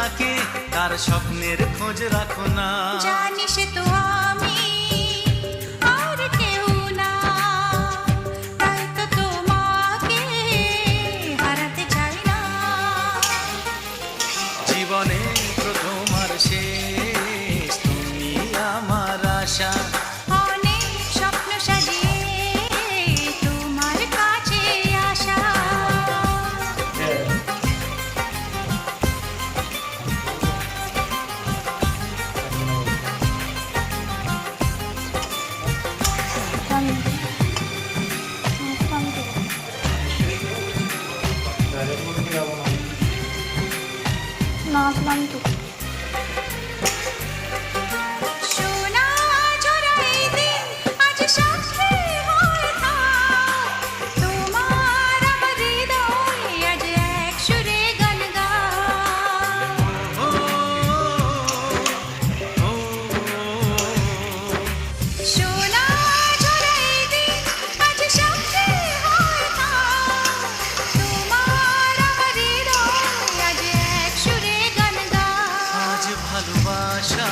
থাকে তার স্বপ্নের খোঁজ রাখো না। জানিস তো আমি আর কেউ না, তাই তো তোমাকে হারাতে চাই না। জীবনে প্রথম আর শেষ তুমি আমার আশা। অনেক স্বপ্ন সাজিয়ে তোমার কাছে আসা। নাচলাম তো। সোনা ঝরা এই দিন আজ সাক্ষী হয়ে থাক, তোমার আমার হৃদয়ে আজ এক সুরে গান গায়। ও, ও, ও, সোনা ঝরা এই দিন আজ সাক্ষী হয়ে থাক, তোমার আমার হৃদয়ে আজ এক সুরে গান গায়। আজ ভালোবাসা